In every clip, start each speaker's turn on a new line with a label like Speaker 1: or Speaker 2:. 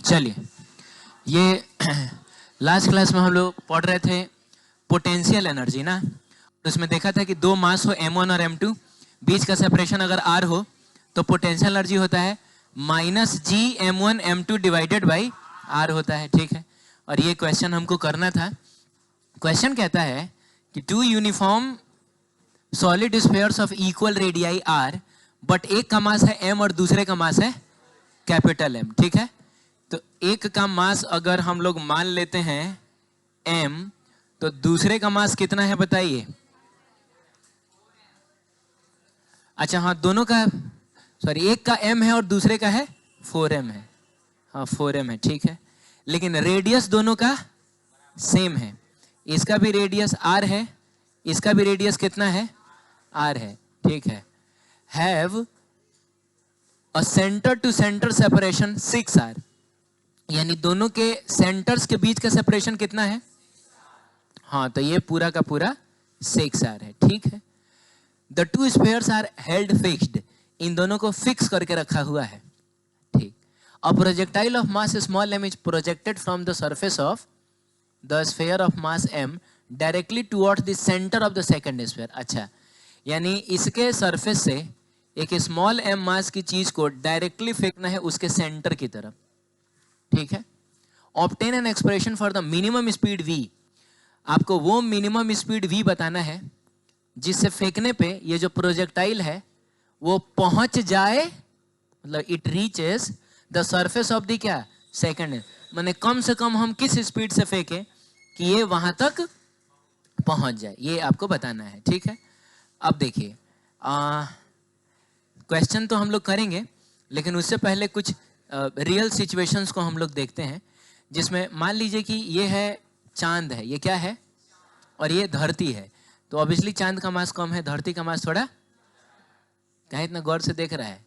Speaker 1: चलिए, ये last class में हम लोग पढ़ रहे थे पोटेंशियल एनर्जी ना। उसमें देखा था कि दो मास हो m1 और m2, बीच का सेपरेशन अगर r हो तो पोटेंशियल एनर्जी होता है -G m1 m2 divided by r होता है। ठीक है, और ये क्वेश्चन हमको करना था। क्वेश्चन कहता है कि two uniform solid spheres of equal radii r, but एक का मास है m और दूसरे का मास है कैपिटल M। ठीक है, तो एक का मास अगर हम लोग मान लेते हैं m, तो दूसरे का मास कितना है बताइए। अच्छा हाँ, दोनों का सॉरी, एक का m है और दूसरे का है 4m है। हाँ 4m है, ठीक है, लेकिन रेडियस दोनों का सेम है। इसका भी रेडियस r है, इसका भी रेडियस कितना है r है। ठीक है, have a centre to centre separation 6r, यानी दोनों के सेंटर्स के बीच का सेपरेशन कितना है। हाँ, तो ये पूरा का पूरा 6r है। ठीक है, the two spheres are held fixed, इन दोनों को फिक्स करके रखा हुआ है। ठीक, a projectile of mass small m is projected from the surface of the sphere of mass m directly towards the centre of the second sphere. अच्छा, यानी इसके सरफेस से एक स्मॉल m मास की चीज को डायरेक्टली फेंकना है उसके सेंटर की तरफ। ठीक है, obtain an expression for the minimum speed v, आपको वो मिनिमम स्पीड v बताना है जिससे फेंकने पे ये जो प्रोजेक्टाइल है वो पहुंच जाए, मतलब it reaches the surface of the क्या सेकंड, माने कम से कम हम किस स्पीड से फेंके कि ये वहां तक पहुंच जाए, ये आपको बताना है। ठीक है, अब देखिए क्वेश्चन तो हम लोग करेंगे, लेकिन उससे पहले कुछ रियल सिचुएशंस को हम लोग देखते हैं, जिसमें मान लीजिए कि ये है चांद है, ये क्या है, और ये धरती है। तो ऑब्वियसली चांद का मास कम है, धरती का मास थोड़ा, कहीं इतना गौर से देख रहा है।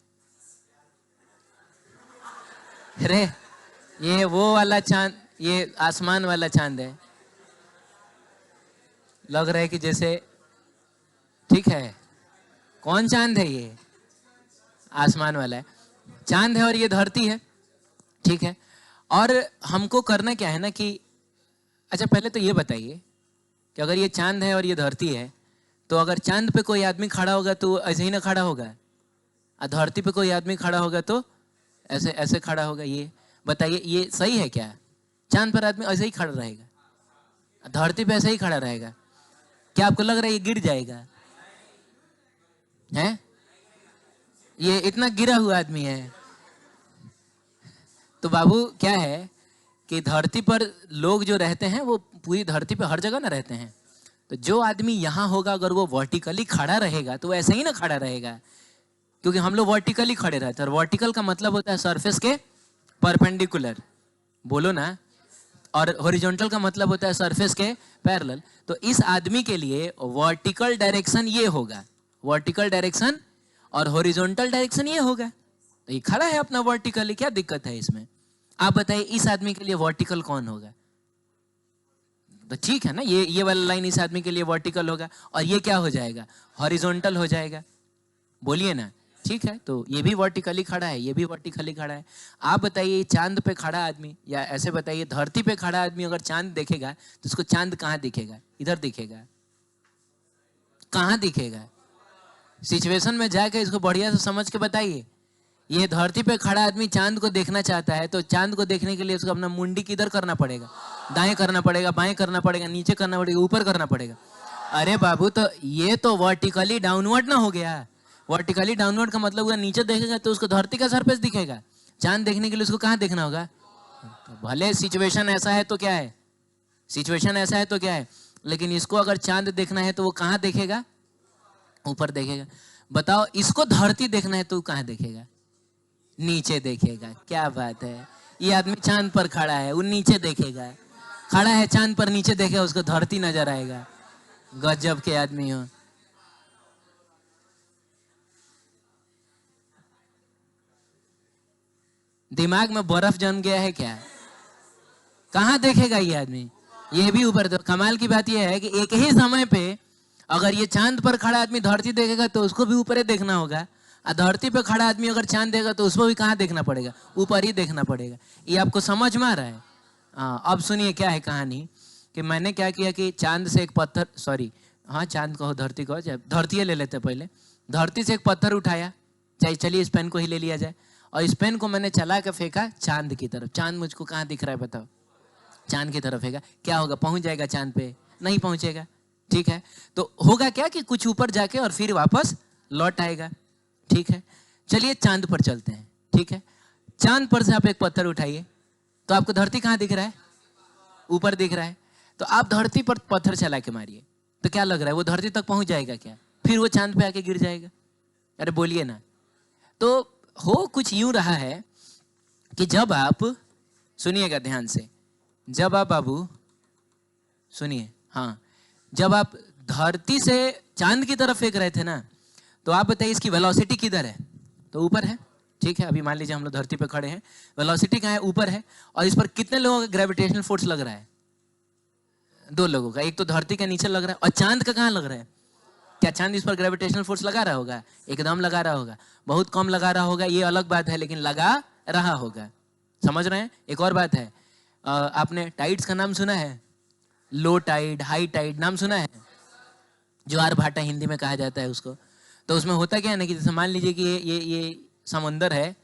Speaker 1: अरे ये वो वाला चांद, ये आसमान वाला चांद है, लग रहा है कि जैसे, ठीक है, कौन चांद है, ये आसमान वाला है, चांद है और ये धरती है। ठीक है, और हमको करना क्या है ना कि, अच्छा पहले तो ये बताइए कि अगर ये चांद है और ये धरती है, तो अगर चांद पे कोई आदमी खड़ा होगा तो ऐसे ही ना खड़ा होगा, और धरती पे कोई आदमी खड़ा होगा तो ऐसे ऐसे खड़ा होगा। ये बताइए, ये सही है क्या? चांद पर आदमी ऐसे ही खड़ा रहेगा, धरती पे ऐसे ही खड़ा रहेगा, क्या आपको लग रहा है ये गिर जाएगा? हैं? ये इतना गिरा हुआ आदमी है। तो बाबू क्या है कि धरती पर लोग जो रहते हैं वो पूरी धरती पे हर जगह ना रहते हैं। तो जो आदमी यहाँ होगा अगर वो वर्टिकली खड़ा रहेगा तो ऐसे ही ना खड़ा रहेगा, क्योंकि हम लोग वर्टिकली खड़े रहते हैं, और वर्टिकल का मतलब होता है सरफेस के परपेंडिकुलर, बोलो ना, और हॉरिजॉन्टल का मतलब होता है सरफेस के पैरेलल। तो इस आदमी के लिए वर्टिकल डायरेक्शन ये होगा, वर्टिकल डायरेक्शन, और हॉरिजॉन्टल डायरेक्शन ये होगा। तो ये खड़ा है अपना वर्टिकली, क्या दिक्कत है इसमें? आप बताइए इस आदमी के लिए वर्टिकल कौन होगा? तो ठीक है ना, ये वाला लाइन इस आदमी के लिए वर्टिकल होगा, और ये क्या हो जाएगा, हॉरिजॉन्टल हो जाएगा। बोलिए ना, ठीक है, तो ये भी वर्टिकली खड़ा है, ये भी वर्टिकली खड़ा है। आप बताइए चांद पे खड़ा आदमी, या ऐसे बताइए धरती पे खड़ा आदमी अगर चांद देखेगा तो उसको चांद कहाँ दिखेगा? इधर दिखेगा, कहाँ दिखेगा? सिचुएशन में जाके इसको बढ़िया से समझ के बताइए। ये धरती पे खड़ा आदमी चांद को देखना चाहता है, तो चांद को देखने के लिए उसको अपना मुंडी किधर करना पड़ेगा? दाएं करना पड़ेगा, बाएं करना पड़ेगा, नीचे करना पड़ेगा, ऊपर करना पड़ेगा। अरे बाबू, तो ये तो वर्टिकली डाउनवर्ड ना हो गया। वर्टिकली डाउनवर्ड का मतलब हुआ नीचे देखेगा तो उसको धरती का सरफेस दिखेगा, चांद देखने के लिए उसको कहाँ देखना होगा? तो भले सिचुएशन ऐसा है तो क्या है, सिचुएशन ऐसा है तो क्या है, लेकिन इसको अगर चांद देखना है तो वो कहाँ देखेगा? ऊपर देखेगा। बताओ इसको धरती देखना है तो कहाँ देखेगा? नीचे देखेगा। क्या बात है, ये आदमी चांद पर खड़ा है, वो नीचे देखेगा, खड़ा है चांद पर, नीचे देखेगा, उसको धरती नजर आएगा। गजब के आदमी हो। दिमाग में बर्फ जम गया है क्या? कहाँ देखेगा ये आदमी? ये भी ऊपर। तो कमाल की बात यह है कि एक ही समय पे अगर ये चांद पर खड़ा आदमी धरती देखेगा तो उसको भी ऊपर ही देखना होगा, धरती पे खड़ा आदमी अगर चांद देगा तो उसको भी कहाँ देखना पड़ेगा, ऊपर ही देखना पड़ेगा। ये आपको समझ में आ रहा है? हाँ, अब सुनिए क्या है कहानी कि मैंने क्या किया कि चांद से एक पत्थर, सॉरी हाँ चांद कहो धरती कहो, धरती ले लेते पहले। धरती से एक पत्थर उठाया, चाहे चलिए इस पेन को ही ले लिया जाए, और इस पेन को मैंने चला के फेंका चांद की तरफ। चांद मुझको कहाँ दिख रहा है बताओ? चांद की तरफ फेंका, क्या होगा? पहुंच जाएगा चांद पे? नहीं पहुंचेगा। ठीक है, तो होगा क्या कि कुछ ऊपर जाके और फिर वापस लौट आएगा। ठीक है, चलिए चांद पर चलते हैं। ठीक है, चांद पर से आप एक पत्थर उठाइए तो आपको धरती कहाँ दिख रहा है? ऊपर दिख रहा है। तो आप धरती पर पत्थर चला के मारिए तो क्या लग रहा है, वो धरती तक पहुंच जाएगा क्या? फिर वो चांद पे आके गिर जाएगा? अरे बोलिए ना। तो हो कुछ यूं रहा है कि जब आप, सुनिएगा ध्यान से, जब आप बाबू सुनिए, हाँ, जब आप धरती से चांद की तरफ फेंक रहे थे ना, तो आप बताइए इसकी वेलोसिटी किधर है? तो ऊपर है। ठीक है, अभी मान लीजिए हम लोग धरती पे खड़े हैं, वेलोसिटी कहाँ है? ऊपर है। और इस पर कितने लोगों का ग्रेविटेशनल फोर्स लग रहा है? 2 लोगों का। एक तो धरती के नीचे लग रहा है, और चांद का कहाँ लग रहा है? क्या चांद इस पर ग्रेविटेशनल फोर्स लगा रहा होगा? एकदम लगा रहा होगा। बहुत कम लगा रहा होगा ये अलग बात है, लेकिन लगा रहा होगा। समझ रहे हैं? एक और बात है, आपने टाइड्स का नाम सुना है? लो टाइड, हाई टाइड नाम सुना है? ज्वार भाटा हिंदी में कहा जाता है उसको। तो उसमें होता क्या है ना कि जैसे मान लीजिए कि ये समंदर है,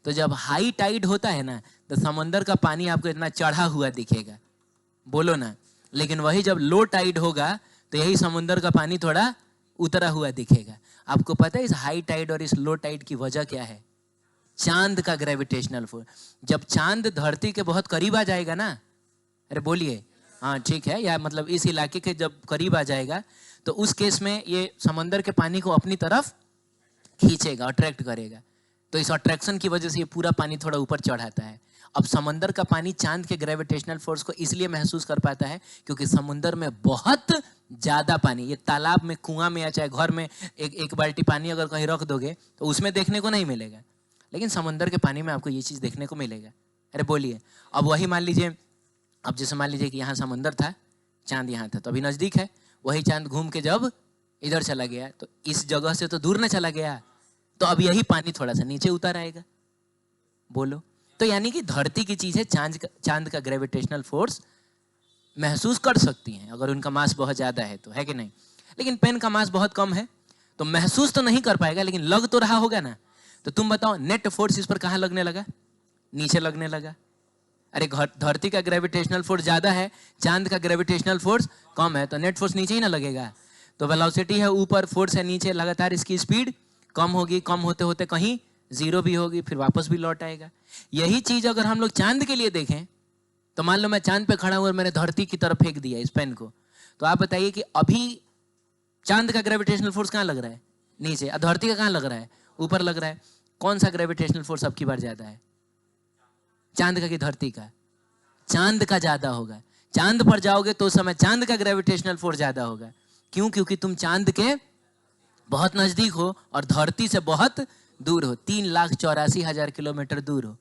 Speaker 1: तो जब हाई टाइड होता है ना तो समंदर का पानी आपको इतना चढ़ा हुआ दिखेगा, बोलो ना। लेकिन वही जब लो टाइड होगा तो यही समुद्र का पानी थोड़ा उतरा हुआ दिखेगा। आपको पता है इस हाई टाइड और इस लो टाइड की वजह क्या है? चांद का ग्रेविटेशनल फोर्स। जब चांद धरती के बहुत करीब आ जाएगा ना, अरे बोलिए, हाँ ठीक है, या मतलब इस इलाके के जब करीब आ जाएगा तो उस केस में ये समंदर के पानी को अपनी तरफ खींचेगा, अट्रैक्ट करेगा। तो इस अट्रैक्शन की वजह से ये पूरा पानी थोड़ा ऊपर चढ़ाता है। अब समंदर का पानी चांद के ग्रेविटेशनल फोर्स को इसलिए महसूस कर पाता है क्योंकि समुंदर में बहुत ज्यादा पानी, ये तालाब में, कुआं में, या चाहे घर में एक बाल्टी पानी अगर कहीं रख दोगे तो उसमें देखने को नहीं मिलेगा, लेकिन समंदर के पानी में आपको ये चीज देखने को मिलेगा। अरे बोलिए, अब वही मान लीजिए, अब जैसे मान लीजिए कि यहाँ समंदर था, चांद यहाँ था, तो अभी नजदीक है। वही चांद घूम के जब इधर चला गया तो इस जगह से तो दूर न चला गया, तो अब यही पानी थोड़ा सा नीचे उतर आएगा। बोलो, तो यानी कि धरती की चीजें चांद का ग्रेविटेशनल फोर्स महसूस कर सकती हैं अगर उनका मास बहुत ज्यादा है तो, है कि नहीं? लेकिन पेन का मास बहुत कम है तो महसूस तो नहीं कर पाएगा, लेकिन लग तो रहा होगा ना। तो तुम बताओ, नेट फोर्स इस पर कहाँ लगने लगा? नीचे लगने लगा। अरे धरती का ग्रेविटेशनल फोर्स ज्यादा है, चांद का ग्रेविटेशनल फोर्स कम है, तो नेट फोर्स नीचे ही ना लगेगा। तो वेलोसिटी है ऊपर, फोर्स है नीचे, लगातार इसकी स्पीड कम होगी, कम होते होते कहीं जीरो भी होगी, फिर वापस भी लौट आएगा। यही चीज अगर हम लोग चांद के लिए देखें तो मान लो मैं चांद पे खड़ा हूं और मैंने धरती की तरफ फेंक दिया इस पेन को, तो आप बताइए कि अभी चांद का ग्रेविटेशनल फोर्स कहाँ लग रहा है? नीचे। और धरती का कहाँ लग रहा है? ऊपर लग रहा है। कौन सा ग्रेविटेशनल फोर्स अब की बार ज्यादा है? चांद का कि धरती का? चांद का ज्यादा होगा। चांद पर जाओगे तो उस समय चांद का ग्रेविटेशनल फोर्स ज्यादा होगा। क्यों? क्योंकि तुम चांद के बहुत नजदीक हो और धरती से बहुत दूर हो, 3,84,000 किलोमीटर दूर हो।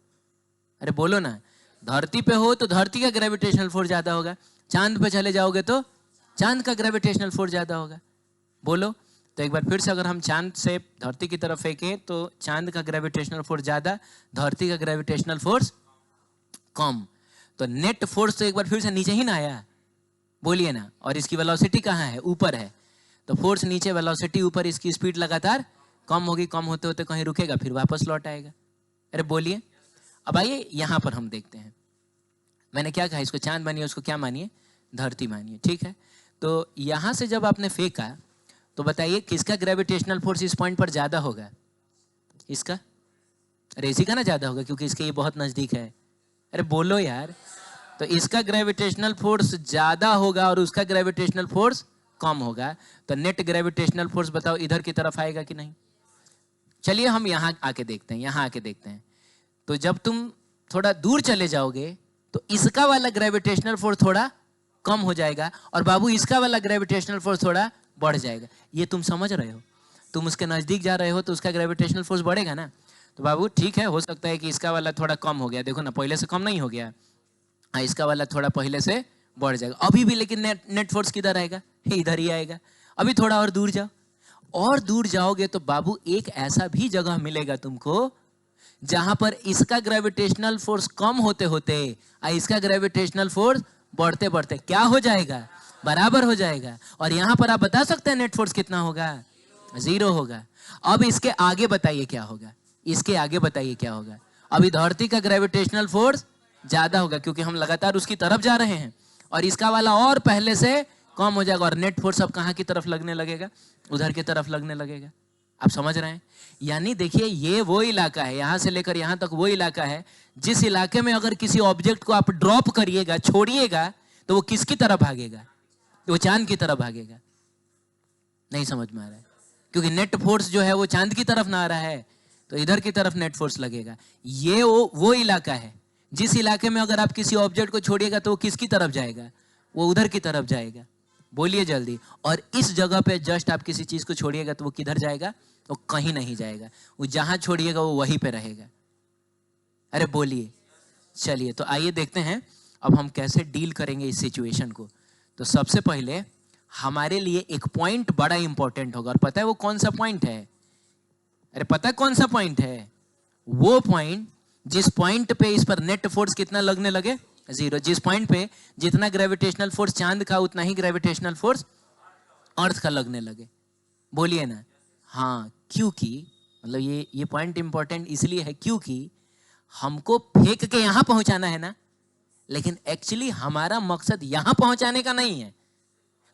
Speaker 1: अरे बोलो ना, धरती पे हो तो धरती का ग्रेविटेशनल फोर्स ज्यादा होगा, चांद पे चले जाओगे तो चांद का ग्रेविटेशनल फोर्स ज्यादा होगा। बोलो, तो एक बार फिर से अगर हम चांद से धरती की तरफ फेंकें तो चांद का ग्रेविटेशनल फोर्स ज्यादा, धरती का ग्रेविटेशनल फोर्स कम। तो नेट फोर्स तो एक बार फिर से नीचे ही ना आया? बोलिए ना। और इसकी वेलोसिटी कहाँ है? ऊपर है। तो फोर्स नीचे, वेलोसिटी ऊपर, इसकी स्पीड लगातार कम होगी, कम होते होते कहीं रुकेगा, फिर वापस लौट आएगा। अरे बोलिए। अब आइए यहां पर हम देखते हैं, मैंने क्या कहा, इसको चांद मानिए, उसको क्या मानिए? धरती मानिए। ठीक है, तो यहां से जब आपने फेंका तो बताइए किसका ग्रेविटेशनल फोर्स इस पॉइंट पर ज्यादा होगा? इसका। अरे इसी का ना ज्यादा होगा क्योंकि इसके ये बहुत नजदीक है। अरे बोलो यार। तो इसका ग्रेविटेशनल फोर्स ज्यादा होगा और उसका ग्रेविटेशनल फोर्स कम होगा, तो नेट ग्रेविटेशनल फोर्स बताओ इधर की तरफ आएगा कि नहीं? चलिए हम यहां आके देखते हैं, यहां आके देखते हैं। तो जब तुम थोड़ा दूर चले जाओगे तो इसका वाला ग्रेविटेशनल फोर्स थोड़ा कम हो जाएगा और बाबू इसका वाला ग्रेविटेशनल फोर्स थोड़ा बढ़ जाएगा। ये तुम समझ रहे हो? तुम उसके नजदीक जा रहे हो तो उसका ग्रेविटेशनल फोर्स बढ़ेगा ना। तो बाबू ठीक है, हो सकता है कि इसका वाला थोड़ा कम हो गया, देखो ना पहले से कम नहीं हो गया, इसका वाला थोड़ा पहले से बढ़ जाएगा। अभी भी लेकिन नेट फोर्स किधर आएगा? इधर ही आएगा। अभी थोड़ा और दूर जाओ, और दूर जाओगे तो बाबू एक ऐसा भी जगह मिलेगा तुमको जहां पर इसका ग्रेविटेशनल फोर्स कम होते होते इसका ग्रेविटेशनल फोर्स बढ़ते बढ़ते क्या हो जाएगा, बराबर हो जाएगा। और यहां पर आप बता सकते हैं नेट फोर्स कितना होगा, 0 होगा। अब इसके आगे बताइए क्या होगा, इसके आगे बताइए क्या होगा। अभी धरती का ग्रेविटेशनल फोर्स ज्यादा होगा क्योंकि हम लगातार उसकी तरफ जा रहे हैं, और इसका वाला और पहले से कम हो जाएगा, और नेट फोर्स अब कहां की तरफ लगने लगेगा, उधर की तरफ लगने लगेगा। आप समझ रहे हैं? यानी देखिए ये वो इलाका है, यहां से लेकर यहां तक वो इलाका है जिस इलाके में अगर किसी ऑब्जेक्ट को आप ड्रॉप करिएगा, छोड़िएगा, तो वो किसकी तरफ भागेगा, वो चांद की तरफ भागेगा। नहीं समझ में आ रहा है? क्योंकि नेट फोर्स जो है वो चांद की तरफ ना आ रहा है, तो इधर की तरफ नेट फोर्स लगेगा। ये वो इलाका है जिस इलाके में अगर आप किसी ऑब्जेक्ट को छोड़िएगा तो वो किसकी तरफ जाएगा, वो उधर की तरफ जाएगा। बोलिए जल्दी। और इस जगह पे जस्ट आप किसी चीज को छोड़िएगा तो वो किधर जाएगा, वो कहीं नहीं जाएगा, वो जहां छोड़िएगा वो वहीं पे रहेगा। अरे बोलिए। चलिए तो आइए देखते हैं अब हम कैसे डील करेंगे इस सिचुएशन को। तो सबसे पहले हमारे लिए एक पॉइंट बड़ा इंपॉर्टेंट होगा, और पता है वो कौन सा पॉइंट है? अरे पता है कौन सा पॉइंट है? वो पॉइंट जिस पॉइंट पे इस पर नेट फोर्स कितना लगने लगे, 0। जिस पॉइंट पे जितना ग्रेविटेशनल फोर्स चांद का उतना ही ग्रेविटेशनल फोर्स अर्थ का लगने लगे। बोलिए ना। हाँ, क्योंकि मतलब ये पॉइंट इंपॉर्टेंट इसलिए है क्योंकि हमको फेंक के यहां पहुंचाना है ना, लेकिन एक्चुअली हमारा मकसद यहां पहुंचाने का नहीं है।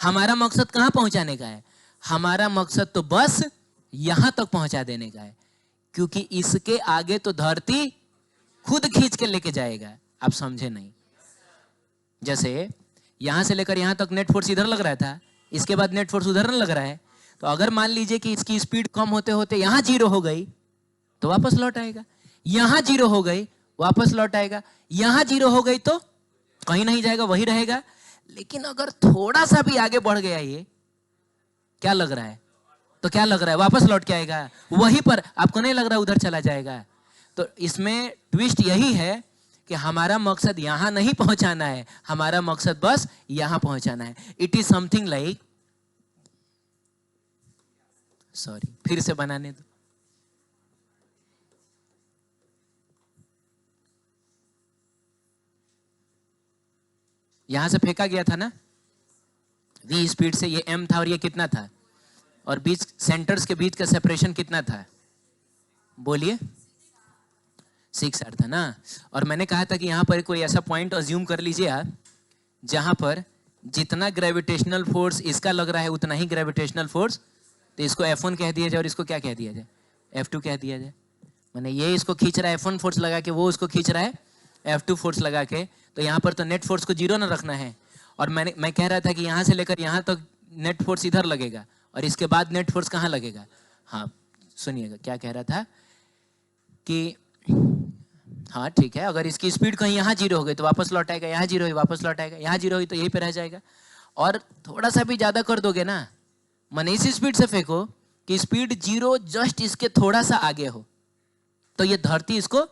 Speaker 1: हमारा मकसद कहां पहुंचाने का है? हमारा मकसद तो बस यहां तक पहुंचा देने का है, क्योंकि इसके आगे तो धरती खुद खींच के लेके जाएगा। आप समझे नहीं? जैसे यहां से लेकर यहां तक नेट फोर्स इधर लग रहा था, इसके बाद नेट फोर्स उधर लग रहा है, तो अगर मान लीजिए कि इसकी स्पीड कम होते होते यहां 0 हो गई तो वापस लौट आएगा, यहां 0 हो गई वापस लौट आएगा, यहां 0 हो गई तो कहीं नहीं जाएगा, वही रहेगा। लेकिन अगर थोड़ा सा भी आगे बढ़ गया ये, क्या लग रहा है, तो क्या लग रहा है, वापस लौट के आएगा वहीं पर। आपको नहीं लग रहा उधर चला जाएगा? तो इसमें ट्विस्ट यही है कि हमारा मकसद यहां नहीं पहुंचाना है, हमारा मकसद बस यहां पहुंचाना है। It is something like, sorry फिर से बनाने दो। यहां से फेंका गया था ना v स्पीड से, ये m था और ये कितना था, और बीच सेंटर्स के बीच का सेपरेशन कितना था? बोलिए 6r था ना। और मैंने कहा था कि यहां पर कोई ऐसा पॉइंट अज्यूम कर लीजिए आप जहां पर जितना ग्रेविटेशनल फोर्स इसका लग रहा है उतना ही ग्रेविटेशनल फोर्स, तो इसको F1 कह दिया जाए और इसको क्या कह दिया जाए, F2 कह दिया जाए। मैंने ये इसको खींच रहा है F1 फोर्स लगा के, वो उसको खींच रहा है F2 फोर्स लगा के, तो यहाँ पर तो नेट फोर्स को 0 ना रखना है। और मैं कह रहा था कि यहाँ से लेकर यहाँ तक नेट फोर्स इधर लगेगा और इसके बाद नेट फोर्स कहाँ लगेगा। हाँ सुनिएगा क्या कह रहा था कि हाँ ठीक है, अगर इसकी स्पीड कहीं यहाँ 0 हो गई तो वापस लौट आएगा, यहाँ 0 हुई वापस लौट आएगा, यहाँ 0 हुई तो यहीं पे रह जाएगा। और थोड़ा सा भी ज़्यादा कर दोगे ना, मैंने इसी स्पीड से फेंको कि स्पीड 0 जस्ट इसके थोड़ा सा आगे हो, तो ये धरती इसको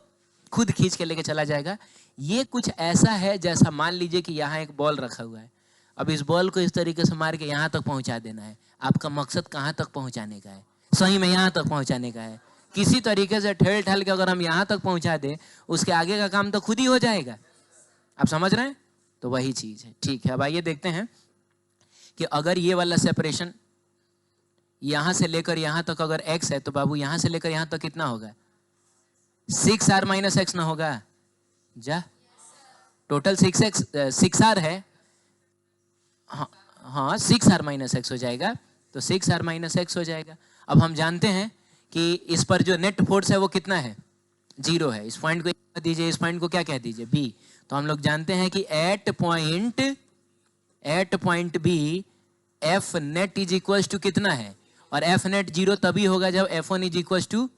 Speaker 1: खुद खींच के लेके चला जाएगा। ये कुछ ऐसा है जैसा मान लीजिए कि यहाँ एक बॉल रखा हुआ है, अब इस बॉल को इस तरीके से मार के यहाँ तक पहुँचा देना है। आपका मकसद कहाँ तक पहुँचाने का है? सही में यहाँ तक पहुँचाने का है। किसी तरीके से ठेल ठाल के अगर हम यहाँ तक पहुँचा दें, उसके आगे का काम तो खुद ही हो जाएगा। आप समझ रहे हैं? तो वही चीज़ है। ठीक है, अब आइए देखते हैं कि अगर ये वाला सेपरेशन यहाँ से लेकर यहाँ तक अगर x है, तो बाबू यहाँ से लेकर यहाँ तक कितना होगा? 6r माइनस एक्स ना होगा? जा टोटल 6r है। हाँ 6r माइनस एक्स हो जाएगा, तो 6r माइनस एक्स हो जाएगा। अब हम जानते हैं कि इस पर जो नेट फोर्स है वो कितना है? 0 है। इस पॉइंट को कह दीजिए, इस पॉइंट को क्या कह दीजिए? B। तो हम लोग जानते हैं कि at point B F net is equal to कितना है? और F नेट 0 तभी होगा जब F1 is equal to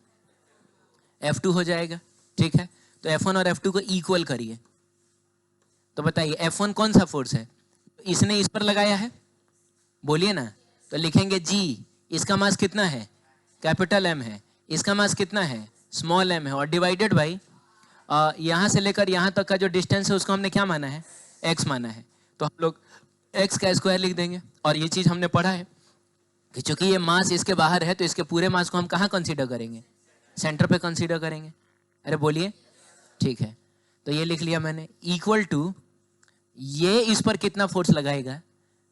Speaker 1: F2 हो जाएगा। ठीक है, तो F1 और F2 को इक्वल करिए, तो बताइए F1 कौन सा फोर्स है? इसने इस पर लगाया है, बोलिए ना। तो लिखेंगे G, इसका मास कितना है? कैपिटल M है। इसका मास कितना है? स्मॉल m है। और डिवाइडेड बाई यहाँ से लेकर यहाँ तक का जो डिस्टेंस है उसको हमने क्या माना है? x माना है। तो हम लोग x का स्क्वायर लिख देंगे, और ये चीज़ हमने पढ़ा है कि चूंकि ये मास इसके बाहर है तो इसके पूरे मास को हम कहाँ कंसीडर करेंगे? सेंटर पे कंसीडर करेंगे। अरे बोलिए, ठीक है। तो ये लिख लिया मैंने, इक्वल टू ये इस पर कितना फोर्स लगाएगा,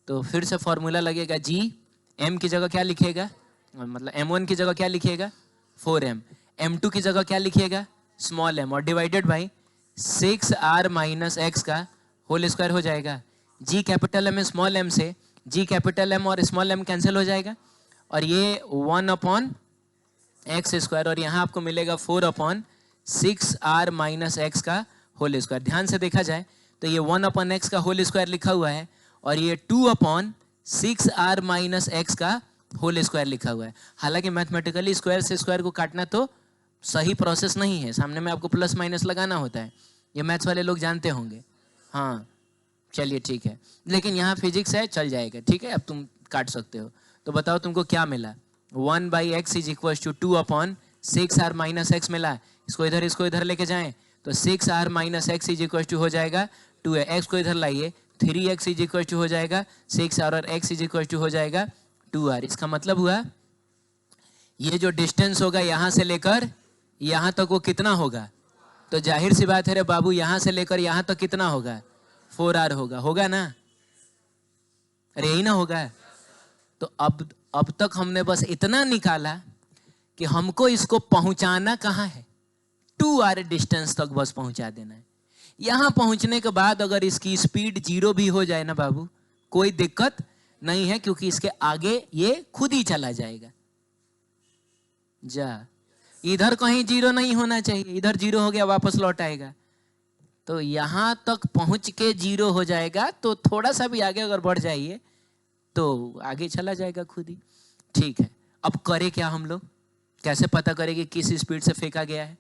Speaker 1: तो फिर से फॉर्मूला लगेगा जी, एम की जगह क्या लिखेगा, मतलब m1 की जगह क्या लिखिएगा 4m, m2 की जगह क्या लिखिएगा स्मॉल m, और divided by 6r minus x का होल स्क्वायर हो जाएगा। G capital m small m से जी कैपिटल M और स्मॉल m कैंसिल हो जाएगा, और ये 1/x स्क्वायर, और यहाँ आपको मिलेगा 4/6r माइनस एक्स का होल स्क्वायर। ध्यान से देखा जाए तो ये 1/x का होल स्क्वायर लिखा हुआ है, और ये 2/6r माइनस एक्स का होल स्क्वायर लिखा हुआ है। हालांकि मैथमेटिकली स्क्वायर से स्क्वायर को काटना तो सही प्रोसेस नहीं है, सामने में आपको प्लस माइनस लगाना होता है, ये मैथ्स वाले लोग जानते होंगे। हाँ चलिए ठीक है, लेकिन यहाँ फिजिक्स है, चल जाएगा, ठीक है, अब तुम काट सकते हो। तो बताओ तुमको क्या मिला, 1/x is equal to 2/6r minus x मिला। इसको इधर लेके जाएं तो 6r minus x is equal to हो जाएगा 2 एक्स को इधर लाइए 3x इज इक्वल टू हो जाएगा 6r और x इज इक्वल टू हो जाएगा 2r। इसका मतलब हुआ ये जो डिस्टेंस होगा यहाँ से लेकर यहाँ तक वो कितना होगा, तो जाहिर सी बात है रे बाबू, यहाँ से लेकर यहाँ तक कितना होगा 4r होगा ना, अरे यही ना होगा। तो अब तक हमने बस इतना निकाला कि हमको इसको पहुंचाना कहाँ है, 2r डिस्टेंस तक बस पहुंचा देना है। यहां पहुंचने के बाद अगर इसकी स्पीड 0 भी हो जाए ना बाबू, कोई दिक्कत नहीं है, क्योंकि इसके आगे ये खुद ही चला जाएगा। जा इधर कहीं 0 नहीं होना चाहिए, इधर 0 हो गया वापस लौट आएगा, तो यहां तक पहुंच के 0 हो जाएगा। तो थोड़ा सा भी आगे अगर बढ़ जाइए तो आगे चला जाएगा खुद ही। ठीक है, अब करें क्या हम लोग, कैसे पता करें कि किस स्पीड से फेंका गया है?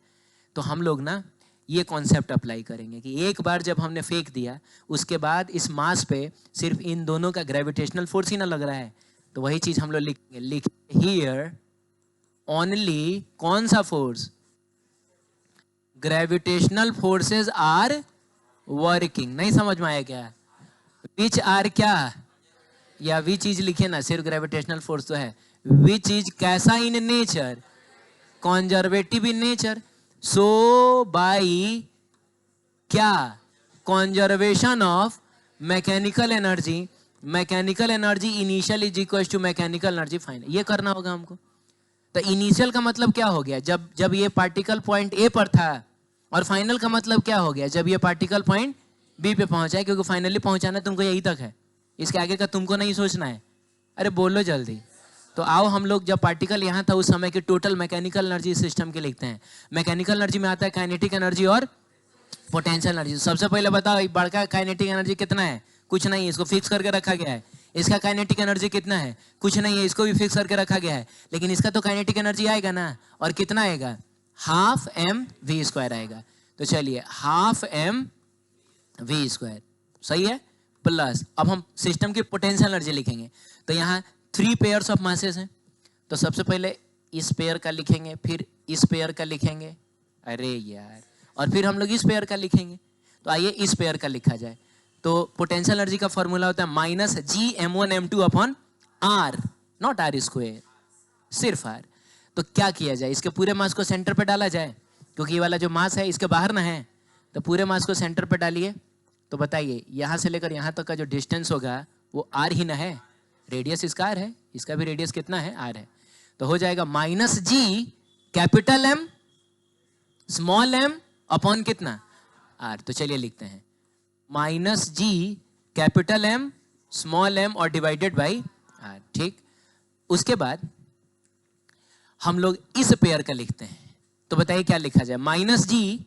Speaker 1: तो हम लोग ना ये कॉन्सेप्ट अप्लाई करेंगे कि एक बार जब हमने फेंक दिया उसके बाद इस मास पे सिर्फ इन दोनों का ग्रेविटेशनल फोर्स ही ना लग रहा है, तो वही चीज हम लोग लिखेंगे हियर ओनली कौन सा force, gravitational forces are working. नहीं समझ में आया क्या, विच आर क्या, या विच चीज लिखे ना, सिर्फ ग्रेविटेशनल फोर्स तो है, विच इज कैसा in nature, conservative in nature, so by क्या, conservation of mechanical energy, mechanical energy initial is equal to mechanical energy final. ये करना होगा हमको। तो इनिशियल का मतलब क्या हो गया, जब ये पार्टिकल पॉइंट ए पर था, और फाइनल का मतलब क्या हो गया, जब ये पार्टिकल पॉइंट बी पे पहुंचा है, क्योंकि फाइनली पहुंचाना तुमको यही तक है, इसके आगे का तुमको नहीं सोचना है। अरे बोलो जल्दी। तो आओ हम लोग, जब पार्टिकल यहाँ था उस समय की टोटल मैकेनिकल एनर्जी सिस्टम के लिखते हैं। मैकेनिकल एनर्जी में आता है काइनेटिक एनर्जी और पोटेंशियल एनर्जी। सबसे पहले बताओ बड़का काइनेटिक एनर्जी कितना है, कुछ नहीं है, इसको फिक्स करके रखा गया है। इसका काइनेटिक एनर्जी कितना है, कुछ नहीं है, इसको भी फिक्स करके रखा गया है। लेकिन इसका तो काइनेटिक एनर्जी आएगा ना, और कितना आएगा, 12mv² आएगा। तो चलिए 12mv², सही है, प्लस अब हम सिस्टम की पोटेंशियल एनर्जी लिखेंगे। तो यहाँ 3 पेयर्स ऑफ मासेस हैं, तो सबसे पहले इस पेयर का लिखेंगे, फिर इस पेयर का लिखेंगे, अरे यार, और फिर हम लोग इस पेयर का लिखेंगे। तो आइए इस पेयर का लिखा जाए। तो पोटेंशियल एनर्जी का फॉर्मूला होता है -Gm1m2/r, नॉट r², सिर्फ r। तो क्या किया जाए, इसके पूरे मास को सेंटर पे डाला जाए, क्योंकि ये वाला जो मास है इसके बाहर ना है, तो पूरे मास को सेंटर पे डालिए। तो बताइए यहाँ से लेकर यहाँ तक का जो डिस्टेंस होगा वो r ही ना है, रेडियस इसका r है, इसका भी रेडियस कितना है, r है। तो हो जाएगा -G capital M small m upon कितना, r। तो चलिए लिखते हैं -G capital M small m और डिवाइडेड बाई r। ठीक, उसके बाद हम लोग इस पेयर का लिखते हैं। तो बताइए क्या लिखा जाए, -G,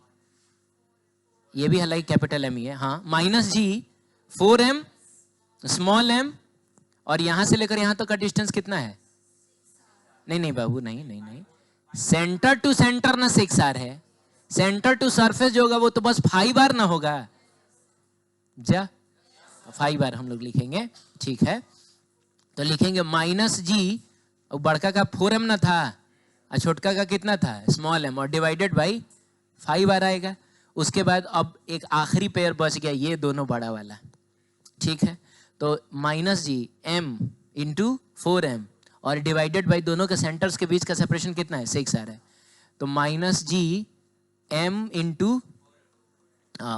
Speaker 1: ये भी हालांकि कैपिटल M ही है, हाँ, -G 4m स्मॉल m, और यहां से लेकर यहां तक का डिस्टेंस कितना है, नहीं बाबू, नहीं, सेंटर टू सेंटर ना 6r है, सेंटर टू सरफेस जो होगा वो तो बस 5r ना होगा, जा 5r हम लोग लिखेंगे। ठीक है, तो लिखेंगे -G, बड़का का 4m ना था, और छोटका का कितना था, स्मॉल m, और डिवाइडेड बाई 5r आएगा। उसके बाद अब एक आखिरी पेयर बच गया, ये दोनों बड़ा वाला। ठीक है, तो -G m × 4m, और डिवाइडेड बाई दोनों के सेंटर्स के बीच का सेपरेशन कितना है, 6 आ रहा है। तो minus G M into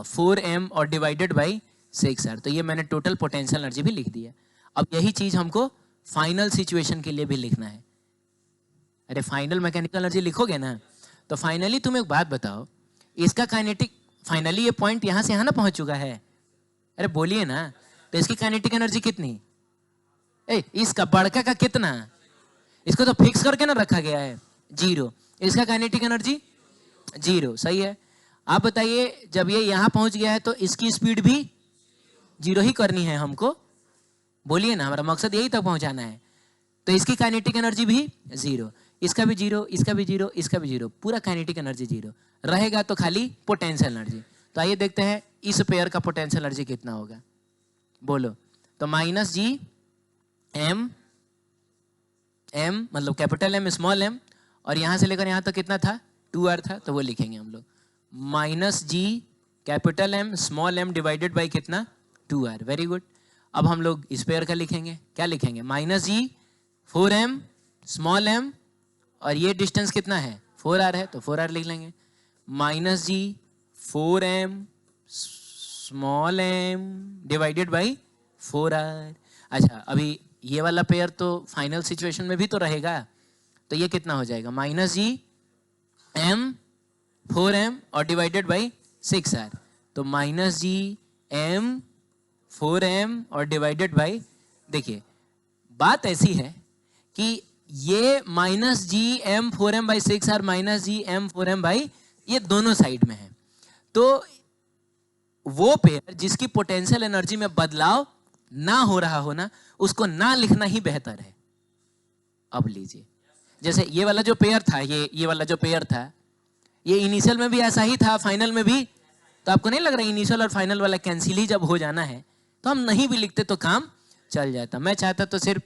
Speaker 1: 4m और डिवाइडेड बाई 6r। तो ये मैंने टोटल पोटेंशियल एनर्जी भी लिख दिया। अब यही चीज हमको फाइनल सिचुएशन के लिए भी लिखना है। अरे फाइनल मैकेनिकल एनर्जी लिखोगे ना, तो फाइनली तुम एक बात बताओ, इसका काइनेटिक, फाइनली ये पॉइंट यहां से यहां ना पहुंच चुका है, अरे बोलिए ना, तो इसकी काइनेटिक एनर्जी कितनी, इसका बड़का का कितना, इसको तो फिक्स करके ना रखा गया है 0, इसका काइनेटिक एनर्जी 0, सही है। आप बताइए जब ये यहां पहुंच गया है तो इसकी स्पीड भी 0 ही करनी है हमको, बोलिए ना, हमारा मकसद यही तक पहुंचाना है। तो इसकी काइनेटिक एनर्जी भी 0, इसका भी 0, इसका भी 0, इसका भी 0, पूरा काइनेटिक एनर्जी 0 रहेगा, तो खाली पोटेंशियल एनर्जी। तो आइए देखते हैं इस पेयर का पोटेंशियल एनर्जी कितना होगा, बोलो। तो माइनस जी एम, एम मतलब कैपिटल एम स्मॉल एम, और यहां से लेकर यहां तक कितना था, 2r था, तो वो लिखेंगे हम लोग minus G capital M small m divided by कितना, 2r। Very good. अब हम लोग इस पेयर का लिखेंगे, क्या लिखेंगे, minus G 4m small m, और ये डिस्टेंस कितना है, 4r है, तो 4r लिख लेंगे। Minus G 4m small m divided by 4r। अच्छा, अभी ये वाला पेयर तो फाइनल सिचुएशन में भी तो रहेगा, तो ये कितना हो जाएगा, माइनस जी m 4m और डिवाइडेड बाई 6r। तो माइनस जी m 4m और डिवाइडेड बाई, देखिए बात ऐसी है कि ये minus G M 4m by 6r minus G M 4m by, ये दोनों साइड में है, तो वो पेयर जिसकी पोटेंशियल एनर्जी में बदलाव ना हो रहा हो ना, उसको ना लिखना ही बेहतर है। अब लीजिए, जैसे ये वाला जो पेयर था, ये वाला जो पेयर था, ये इनिशियल में भी ऐसा ही था, फाइनल में भी, तो आपको नहीं लग रहा इनिशियल और फाइनल वाला कैंसिल ही जब हो जाना है तो हम नहीं भी लिखते तो काम चल जाता। मैं चाहता तो सिर्फ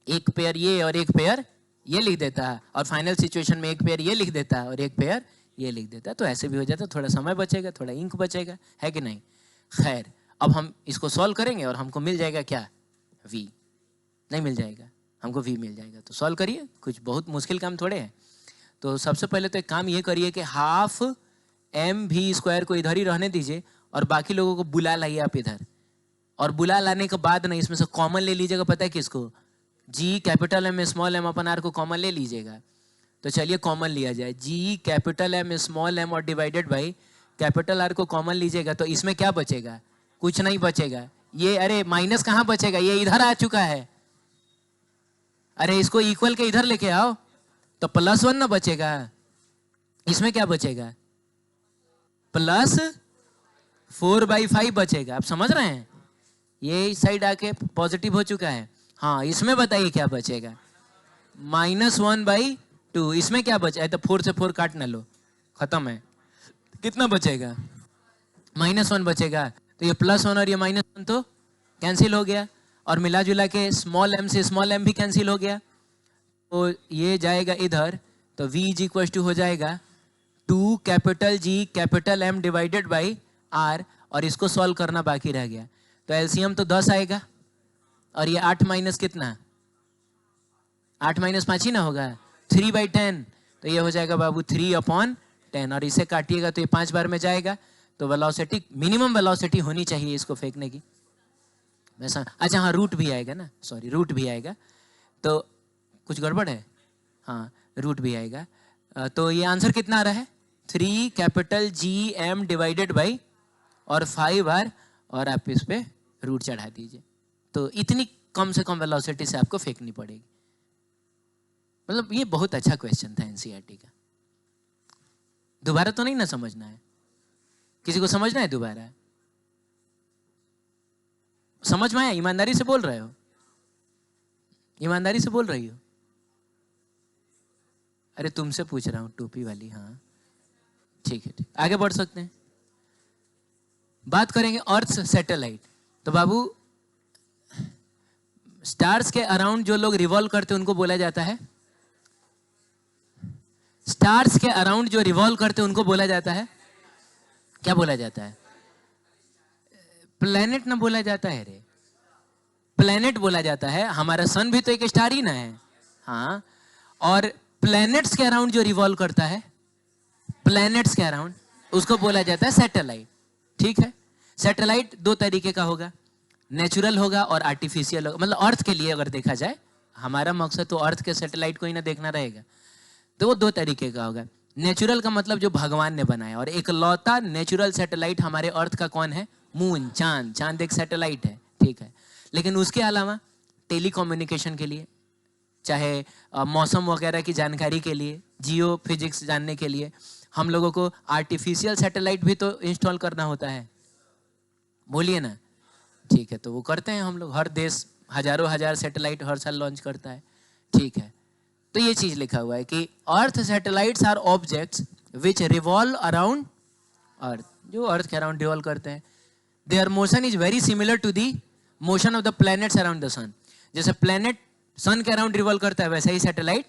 Speaker 1: एक पेयर ये और एक पेयर ये लिख देता, और फाइनल सिचुएशन में एक पेयर ये लिख देता और एक पेयर ये लिख देता, तो ऐसे भी हो जाता, थोड़ा समय बचेगा, थोड़ा इंक बचेगा, है कि नहीं। खैर, अब हम इसको सॉल्व करेंगे और हमको मिल जाएगा क्या, v, नहीं मिल जाएगा, हमको v मिल जाएगा। तो सॉल्व करिए, कुछ बहुत मुश्किल काम थोड़े है। तो सबसे पहले तो एक काम ये करिए कि हाफ एम वी स्क्वायर को इधर ही रहने दीजिए और बाकी लोगों को बुला लाइए आप इधर, और बुला लाने के बाद ना इसमें से कॉमन ले लीजिएगा, पता है किसको, G capital M small m अपन आर को कॉमन ले लीजिएगा। तो चलिए कॉमन लिया जाए, G capital M small m और डिवाइडेड बाई कैपिटल आर को कॉमन लीजिएगा, तो इसमें क्या बचेगा, कुछ नहीं बचेगा। ये अरे माइनस कहाँ बचेगा, ये इधर आ चुका है, अरे इसको इक्वल के इधर लेके आओ, तो +1 ना बचेगा, इसमें क्या बचेगा, +4/5 बचेगा। आप समझ रहे हैं, ये इस साइड आके पॉजिटिव हो चुका है। हाँ, इसमें बताइए क्या बचेगा, -1/2। इसमें क्या बचा है, तो 4 से 4 काट ना लो, खत्म है, कितना बचेगा, -1 बचेगा। तो ये +1 और ये -1 तो कैंसिल हो गया, और मिला जुला के स्मॉल m से स्मॉल m भी कैंसिल हो गया, तो ये जाएगा इधर, तो v इज इक्वल टू हो जाएगा 2 capital G capital M divided by R, और इसको सॉल्व करना बाकी रह गया। तो एलसीएम तो 10 आएगा, और ये 8 माइनस कितना, 8 माइनस 5 ही ना होगा, 3/10, तो ये हो जाएगा बाबू 3/10, और इसे काटिएगा तो ये 5 बार में जाएगा। तो वेलोसिटी, मिनिमम वेलोसिटी होनी चाहिए इसको फेंकने की, वैसा। अच्छा हाँ, रूट भी आएगा ना, सॉरी रूट भी आएगा, तो कुछ गड़बड़ है, हाँ रूट भी आएगा। तो ये आंसर कितना आ रहा है, 3 capital G M divided by और 5r, और आप इस पे रूट चढ़ा दीजिए, तो इतनी कम से कम वेलोसिटी से आपको फेंकनी पड़ेगी। मतलब ये बहुत अच्छा क्वेश्चन था एनसीईआरटी का, दोबारा तो नहीं ना समझना है, किसी को समझना है दोबारा, समझ में आया, ईमानदारी से बोल रहे हो, ईमानदारी से बोल रही हो, अरे तुमसे पूछ रहा हूँ टोपी वाली, हाँ ठीक है, ठीक, आगे बढ़ सकते हैं। बात करेंगे अर्थ सैटेलाइट। तो बाबू स्टार्स के अराउंड जो लोग रिवॉल्व करते हैं उनको बोला जाता है, स्टार्स के अराउंड जो रिवॉल्व करते हैं उनको बोला जाता है, क्या बोला जाता है, प्लेनेट ना बोला जाता है रे, प्लेनेट बोला जाता है। हमारा सन भी तो एक स्टार ही ना है। हाँ, और प्लैनेट्स के अराउंड जो रिवॉल्व करता है, प्लैनेट्स के अराउंड, उसको बोला जाता है सैटेलाइट। ठीक है, सैटेलाइट दो तरीके का होगा, नेचुरल होगा और आर्टिफिशियल होगा। मतलब अर्थ के लिए अगर देखा जाए, हमारा मकसद तो अर्थ के सैटेलाइट को ही ना देखना रहेगा, तो वो दो तरीके का होगा। नेचुरल का मतलब जो भगवान ने बनाया, और एक लौता नेचुरल सैटेलाइट हमारे अर्थ का कौन है? मून, चांद। चांद एक सैटेलाइट है, ठीक है। लेकिन उसके अलावा टेलीकम्युनिकेशन के लिए, चाहे मौसम वगैरह की जानकारी के लिए, जियो फिजिक्स जानने के लिए, हम लोगों को आर्टिफिशियल सैटेलाइट भी तो इंस्टॉल करना होता है। बोलिए ना, ठीक है। तो वो करते हैं हम लोग, हर देश हजारों हजार सैटेलाइट हर साल लॉन्च करता है, ठीक है। तो ये चीज लिखा हुआ है कि earth satellites are objects which revolve around earth, जो अर्थ के अराउंड रिवॉल्व करते हैं। Their motion is very similar to the motion of the planets around the sun. जैसे प्लैनेट सन के अराउंड रिवॉल्व करता है, वैसे ही सैटेलाइट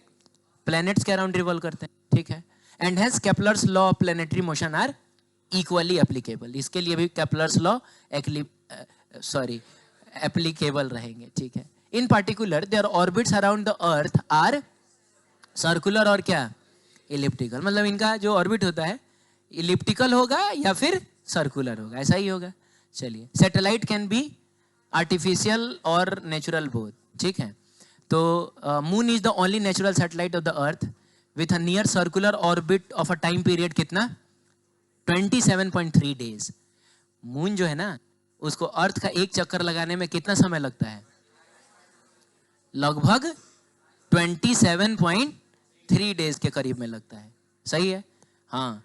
Speaker 1: प्लैनेट्स के अराउंड रिवॉल्व करते हैं, ठीक है। And hence Kepler's law of planetary motion are equally applicable. इसके लिए भी केपलर्स लॉ एप्लीकेबल रहेंगे, ठीक है। In particular their orbits around the earth are circular और क्या? इलिप्टिकल। मतलब इनका जो ऑर्बिट होता है इलिप्टिकल होगा या फिर सर्कुलर होगा, ऐसा ही होगा। चलिए, सैटेलाइट कैन बी आर्टिफिशियल और नेचुरल बोथ, ठीक है। तो moon is the only natural satellite of the earth with a near circular orbit of a time period कितना? 27.3 डेज। मून जो है ना, उसको अर्थ का एक चक्कर लगाने में कितना समय लगता है? लगभग 27.3 डेज के करीब में लगता है, सही है। हाँ,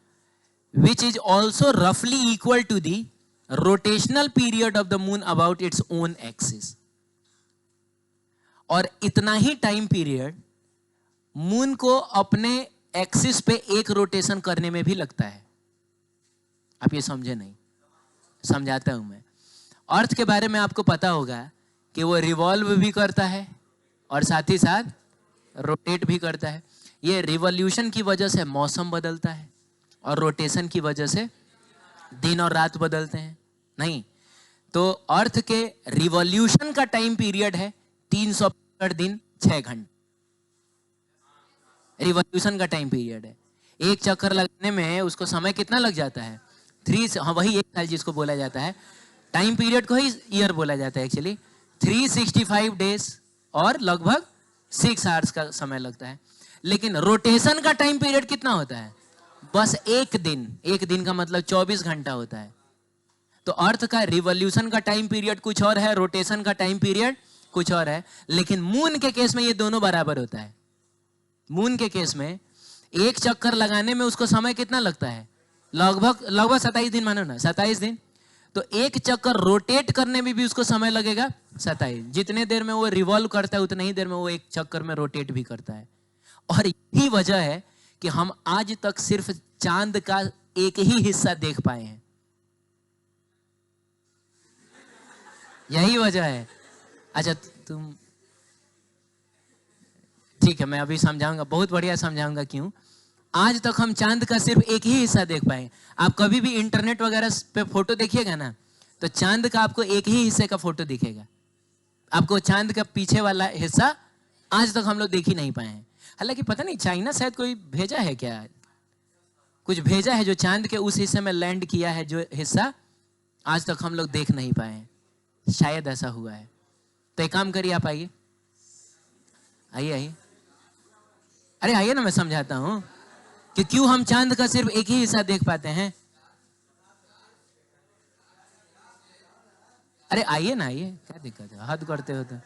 Speaker 1: विच इज ऑल्सो रफली equal to the rotational period of the moon about its own axis. और इतना ही टाइम पीरियड मून को अपने एक्सिस पे एक रोटेशन करने में भी लगता है। आप ये समझे नहीं, समझाता हूं मैं। अर्थ के बारे में आपको पता होगा कि वो रिवॉल्व भी करता है और साथ ही साथ रोटेट भी करता है। ये रिवॉल्यूशन की वजह से मौसम बदलता है और रोटेशन की वजह से दिन और रात बदलते हैं। नहीं, तो अर्थ के रिवॉल्यूशन का टाइम पीरियड है 365 दिन 6 घंटे। रिवॉल्यूशन का टाइम पीरियड है। एक चक्कर लगाने में उसको समय कितना लग जाता है? 3, हाँ वही एक साल जिसको बोला जाता है। टाइम पीरियड को ही ईयर बोला जाता है एक्चुअली। 365 डेज और लगभग 6 आवर्स का समय लगता है। लेकिन रोटेशन का टाइम पीरियड कितना होता है? बस एक दिन। एक दिन का मतलब 24 घंटा होता है। तो अर्थ का रिवॉल्यूशन का टाइम पीरियड कुछ और है, रोटेशन का टाइम पीरियड कुछ और है। लेकिन मून के केस में ये दोनों बराबर होता है। मून के केस में एक चक्कर लगाने में उसको समय कितना लगता है? लगभग 27 दिन, मानो ना 27 दिन। तो एक चक्कर रोटेट करने में भी उसको समय लगेगा 27। जितने देर में वो रिवॉल्व करता है उतनी ही देर में वो एक चक्कर में रोटेट भी करता है। और यही वजह है कि हम आज तक सिर्फ चांद का एक ही हिस्सा देख पाए हैं। यही वजह है। अच्छा तुम, ठीक है, मैं अभी समझाऊंगा, बहुत बढ़िया समझाऊंगा क्यों। आज तक हम चांद का सिर्फ एक ही हिस्सा देख पाए। आप कभी भी इंटरनेट वगैरह पे फोटो देखिएगा ना, तो चांद का आपको एक ही हिस्से का फोटो दिखेगा। आपको चांद का पीछे वाला हिस्सा आज तक हम लोग देख ही नहीं पाए हैं। हालांकि पता नहीं, चाइना शायद कोई भेजा है क्या, कुछ भेजा है जो चांद के उस हिस्से में लैंड किया है, जो हिस्सा आज तक हम लोग देख नहीं पाए हैं। शायद ऐसा हुआ है। तो एक काम करिए, आप आइए आइए। अरे आइए ना, मैं समझाता हूं कि क्यों हम चांद का सिर्फ एक ही हिस्सा देख पाते हैं। अरे आइए ना, आइए, क्या दिक्कत है, हद करते हो तो।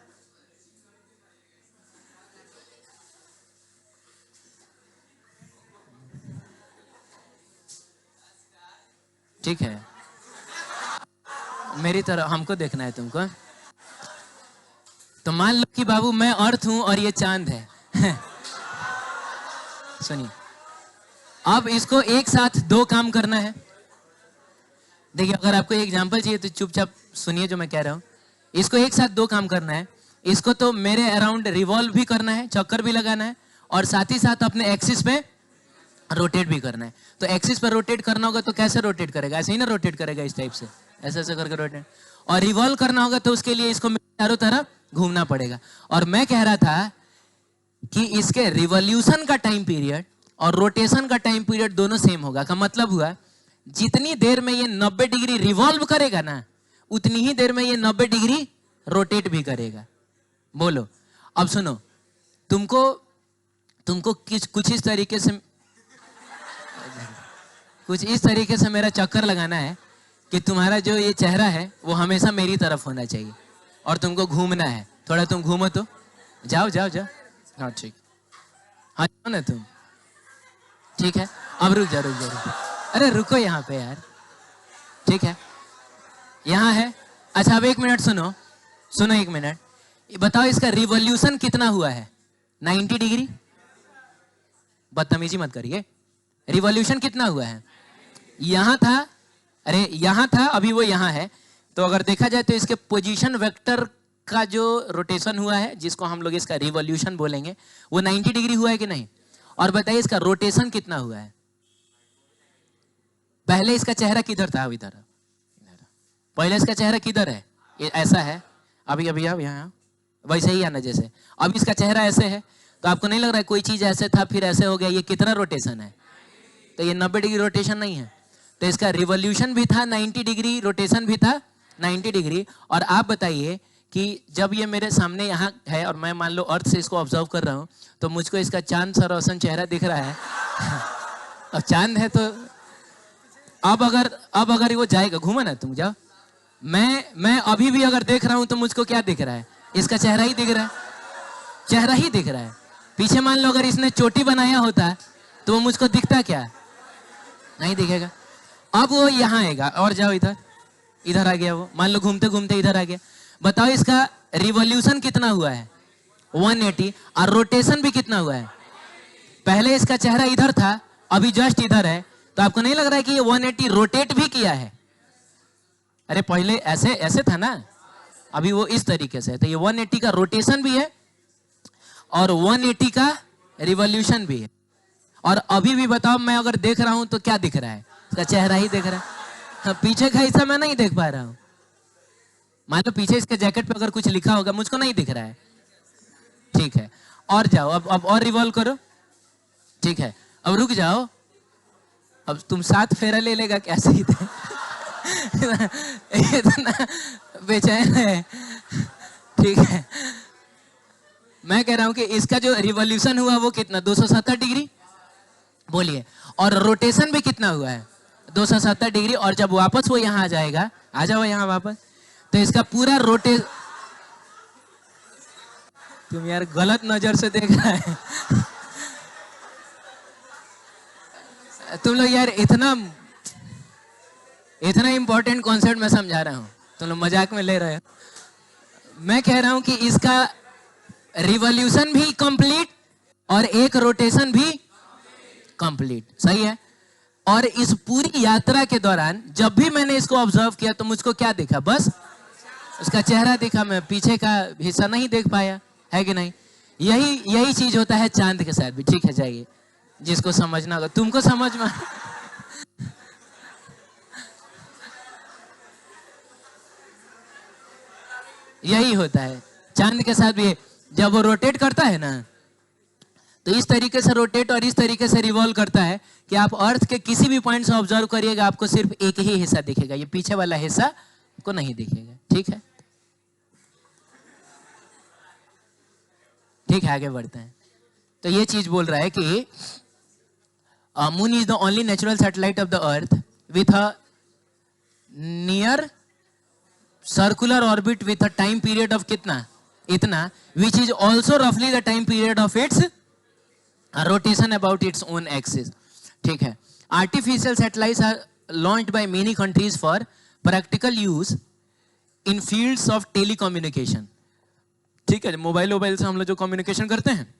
Speaker 1: ठीक है, मेरी तरह हमको देखना है तुमको। तो मान लो कि बाबू मैं अर्थ हूं और ये चांद है। सुनिए, अब इसको एक साथ दो काम करना है। देखिए, अगर आपको एग्जांपल चाहिए तो चुपचाप सुनिए जो मैं कह रहा हूं। इसको एक साथ दो काम करना है। इसको तो मेरे अराउंड रिवॉल्व भी करना है, चक्कर भी लगाना है, और साथ ही साथ अपने एक्सिस पे रोटेट भी करना है। तो एक्सिस पर रोटेट करना होगा तो कैसे रोटेट करेगा? ऐसे ही ना रोटेट करेगा, इस टाइप से, ऐसे ऐसे करके रोटेट। और रिवॉल्व करना होगा तो उसके लिए इसको चारों तरफ घूमना पड़ेगा। और मैं कह रहा था कि इसके रिवॉल्यूशन का टाइम पीरियड और रोटेशन का टाइम पीरियड दोनों सेम होगा। का मतलब हुआ जितनी देर में ये 90 डिग्री रिवॉल्व करेगा ना, उतनी ही देर में ये 90 डिग्री रोटेट भी करेगा। बोलो, अब सुनो, तुमको कुछ इस तरीके से मेरा चक्कर लगाना है कि तुम्हारा जो ये चेहरा है वो हमेशा मेरी तरफ होना चाहिए और तुमको घूमना है। थोड़ा तुम घूमो तो, जाओ जाओ जाओ। हाँ ठीक, हाँ जाओ ना तुम, ठीक है। अब रुक जा। अरे रुको यहाँ पे यार, ठीक है, यहाँ है। अच्छा अब 1 मिनट सुनो 1 मिनट, बताओ इसका रिवॉल्यूशन कितना हुआ है? 90 डिग्री। बदतमीजी मत करिए, रिवॉल्यूशन कितना हुआ है? यहाँ था, अरे यहाँ था, अभी वो यहाँ है। तो अगर देखा जाए तो इसके पोजीशन वेक्टर का जो रोटेशन हुआ है, जिसको हम लोग इसका रिवॉल्यूशन बोलेंगे, वो 90 डिग्री हुआ है कि नहीं? और बताइए इसका रोटेशन कितना हुआ है? पहले इसका चेहरा किधर था? इधर। पहले इसका चेहरा किधर है? ये ऐसा है, अभी अब यहाँ वैसे ही आना जैसे। अब इसका चेहरा ऐसे है, तो आपको नहीं लग रहा है कोई चीज ऐसे था फिर ऐसे हो गया? ये कितना रोटेशन है? तो ये 90 डिग्री रोटेशन नहीं है। तो इसका रिवॉल्यूशन भी था 90 डिग्री, रोटेशन भी था 90 डिग्री। और आप बताइए कि जब ये मेरे सामने यहाँ है और मैं मान लो अर्थ से इसको ऑब्जर्व कर रहा हूँ, तो मुझको इसका चांद सा रोशन चेहरा दिख रहा है। अब चांद है तो अब अगर वो जाएगा, घूमा ना तुम, जाओ। मैं अभी भी अगर देख रहा हूँ तो मुझको क्या दिख रहा है? इसका चेहरा ही दिख रहा है, चेहरा ही दिख रहा है। पीछे मान लो अगर इसने चोटी बनाया होता तो वो मुझको दिखता क्या? नहीं दिखेगा। अब वो यहाँ आएगा और जाओ, इधर आ गया वो, मान लो घूमते घूमते इधर आ गया। बताओ इसका रिवॉल्यूशन कितना हुआ है? 180। और रोटेशन भी कितना हुआ है? पहले इसका चेहरा इधर था, अभी जस्ट इधर है। तो आपको नहीं लग रहा है कि ये 180 रोटेट भी किया है? अरे पहले ऐसे ऐसे था ना, अभी वो इस तरीके से है। तो ये 180 का रोटेशन भी है और 180 का रिवॉल्यूशन भी है। और अभी भी बताओ मैं अगर देख रहा हूं तो क्या दिख रहा है? इसका चेहरा ही दिख रहा है। हाँ, पीछे का हिस्सा मैं नहीं देख पा रहा हूं। मान लो पीछे इसके जैकेट पे अगर कुछ लिखा होगा, मुझको नहीं दिख रहा है। ठीक है, और जाओ, अब और रिवॉल्व करो। ठीक है, अब रुक जाओ। अब तुम 7 फेरा ले लेगा कैसे? इतना बेचैन है। ठीक है, मैं कह रहा हूं कि इसका जो रिवॉल्यूशन हुआ वो कितना? 270 डिग्री बोलिए। और रोटेशन भी कितना हुआ है? 270 डिग्री। और जब वापस वो यहाँ आ जाएगा, आ जाओ यहाँ वापस, तो इसका पूरा तुम यार गलत नजर से देख रहा है। तुम लोग यार इतना इंपॉर्टेंट कॉन्सेप्ट मैं समझा रहा हूं, तुम लोग मजाक में ले रहे हो। मैं कह रहा हूं कि इसका रिवॉल्यूशन भी कंप्लीट और एक रोटेशन भी कंप्लीट, सही है। और इस पूरी यात्रा के दौरान जब भी मैंने इसको ऑब्जर्व किया तो मुझको क्या दिखा? बस उसका चेहरा दिखा, मैं पीछे का हिस्सा नहीं देख पाया, है कि नहीं? यही चीज होता है चांद के साथ भी। ठीक है, जाइए, जिसको समझना होगा। तुमको समझ में यही होता है चांद के साथ भी। जब वो रोटेट करता है ना, तो इस तरीके से रोटेट और इस तरीके से रिवॉल्व करता है कि आप अर्थ के किसी भी पॉइंट से ऑब्जर्व करिएगा, आपको सिर्फ एक ही हिस्सा दिखेगा, ये पीछे वाला हिस्सा को नहीं दिखेगा। ठीक है, ठीक है, आगे बढ़ते हैं। तो ये चीज बोल रहा है कि moon is the only natural satellite of the earth with a near circular orbit with a time period of कितना? इतना, विच इज ऑल्सो रफली the time period of its rotation about its own axis. ठीक है, artificial satellites are launched by many countries for practical use in fields of telecommunication. ठीक है, mobile से हम लोग जो कम्युनिकेशन करते हैं,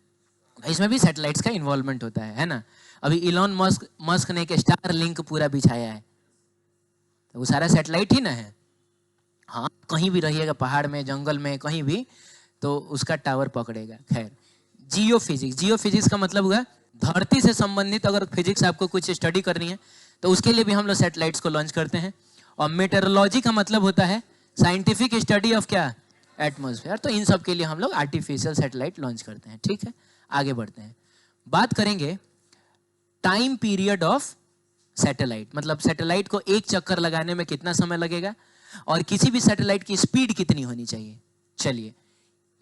Speaker 1: इसमें भी सैटेलाइट्स का इन्वॉल्वमेंट होता है ना। अभी इलॉन मस्क ने एक स्टार लिंक पूरा बिछाया है, तो वो सारा सैटेलाइट ही ना है। हाँ, कहीं भी रहिएगा, पहाड़ में, जंगल में, कहीं भी, तो उसका टावर पकड़ेगा। खैर, जियोफिजिक्स का मतलब हुआ धरती से संबंधित अगर फिजिक्स आपको कुछ स्टडी करनी है तो उसके लिए भी हम लोग सैटेलाइट्स को लॉन्च करते हैं। और मेटेरोलॉजी का मतलब होता है साइंटिफिक स्टडी ऑफ क्या? एटमॉस्फेयर। तो इन सब के लिए हम लोग आर्टिफिशियल सैटेलाइट लॉन्च करते हैं। ठीक है, आगे बढ़ते हैं, बात करेंगे टाइम पीरियड ऑफ सैटेलाइट। मतलब सैटेलाइट को एक चक्कर लगाने में कितना समय लगेगा और किसी भी सैटेलाइट की स्पीड कितनी होनी चाहिए। चलिए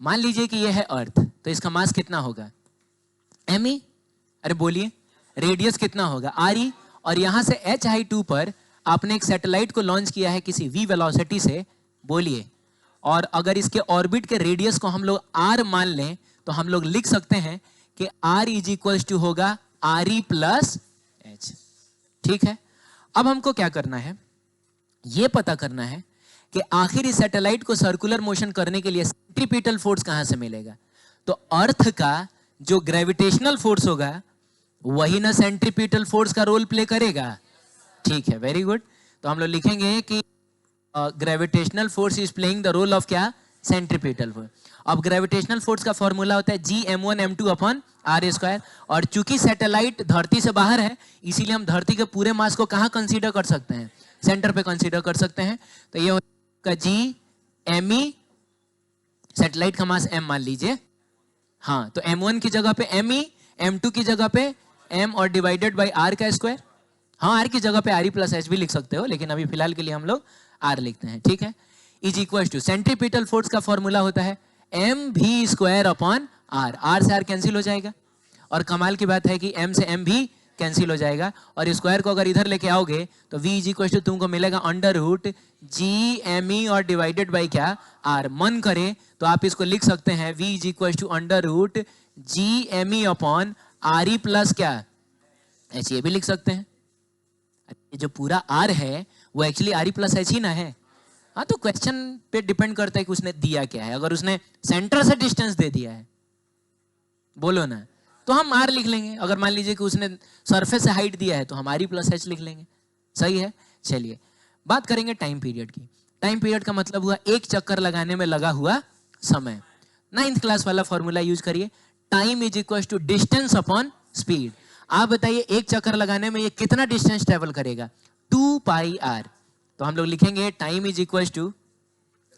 Speaker 1: मान लीजिए कि यह है अर्थ, तो इसका मास कितना होगा एम, अरे बोलिए, रेडियस कितना होगा आर, और यहां से HI2 पर आपने एक सैटेलाइट को लॉन्च किया है किसी v वेलोसिटी से, बोलिए, और अगर इसके ऑर्बिट के रेडियस को हम लोग r मान लें तो हम लोग लिख सकते हैं कि r इज इक्वल टू होगा RE प्लस H। ठीक है, अब हमको क्या करना है, यह पता करना है कि आखिर इस सैटेलाइट को सर्कुलर मोशन करने के लिए सेंट्रीपिटल फोर्स कहां से मिलेगा। तो अर्थ का जो ग्रेविटेशनल फोर्स होगा वही ना सेंट्रीपिटल फोर्स का रोल प्ले करेगा। ठीक है, वेरी गुड। तो हम लोग लिखेंगे कि gravitational force is playing the role of क्या, सेंट्रीपिटल फोर्स। अब ग्रेविटेशनल फोर्स का फॉर्मूला होता है Gm1m2 अपॉन r², और चूंकि सैटेलाइट धरती से बाहर है इसीलिए हम धरती के पूरे मास को कहां कंसीडर कर सकते हैं, सेंटर पे कंसीडर कर सकते हैं। तो ये होगा Gme, सैटेलाइट का मास m मान लीजिए, हाँ, तो m1 की जगह पे me, m2 की जगह पे m और डिवाइडेड बाय r का स्क्वायर। हाँ, r की जगह पे r प्लस h भी लिख सकते हो, लेकिन अभी फिलहाल के लिए हम लोग r लिखते हैं। ठीक है, is equal to centripetal force का फॉर्मूला होता है mv स्क्वायर अपॉन r से r कैंसिल हो जाएगा, और कमाल की बात है कि m से m भी कैंसिल हो जाएगा, और स्क्वायर को अगर इधर लेके आओगे तो v इज इक्वल टू तुमको मिलेगा अंडर रूट Gme और डिवाइडेड बाई क्या r। मन करे तो आप इसको लिख सकते हैं v is equal to under root Gme upon RE plus क्या h, ये भी लिख सकते हैं। जो पूरा r है वो एक्चुअली RE प्लस h ही ना है। हाँ, तो क्वेश्चन पे डिपेंड करता है कि उसने दिया क्या है। अगर उसने सेंटर से डिस्टेंस दे दिया है, बोलो ना, तो हम r लिख लेंगे। अगर मान लीजिए कि उसने सरफेस से हाइट दिया है तो हम RE प्लस h लिख लेंगे। सही है, चलिए बात करेंगे टाइम पीरियड की। टाइम पीरियड का मतलब हुआ एक चक्कर लगाने में लगा हुआ समय। 9th क्लास वाला फॉर्मूला यूज करिए, time is equal to distance upon speed. आप बताइए एक चक्कर लगाने में ये कितना डिस्टेंस ट्रेवल करेगा, 2 पाई r। तो हम लोग लिखेंगे time is equal to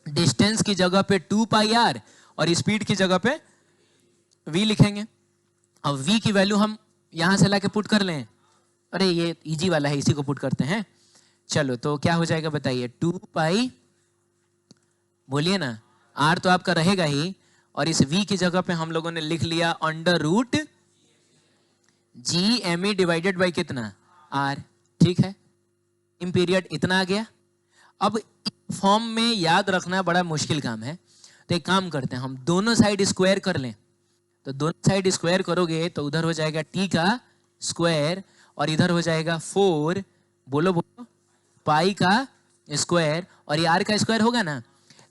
Speaker 1: distance की जगह पे 2 पाई r और स्पीड की जगह पे v लिखेंगे। अब v की वैल्यू हम यहां से लाके पुट कर लें, अरे ये इजी वाला है, इसी को पुट करते हैं। चलो तो क्या हो जाएगा बताइए, 2 पाई, बोलिए ना, r तो आपका रहेगा ही, और इस v की जगह पे हम लोगों ने लिख लिया under root Gme divided by कितना r। ठीक है, टाइम पीरियड इतना आ गया। अब फॉर्म में याद रखना बड़ा मुश्किल काम है, तो एक काम करते हैं, हम दोनों साइड स्क्वायर कर लें। तो दोनों साइड स्क्वायर करोगे तो उधर हो जाएगा t का स्क्वायर और इधर हो जाएगा 4, बोलो बोलो, पाई का स्क्वायर, और ये r का स्क्वायर होगा ना।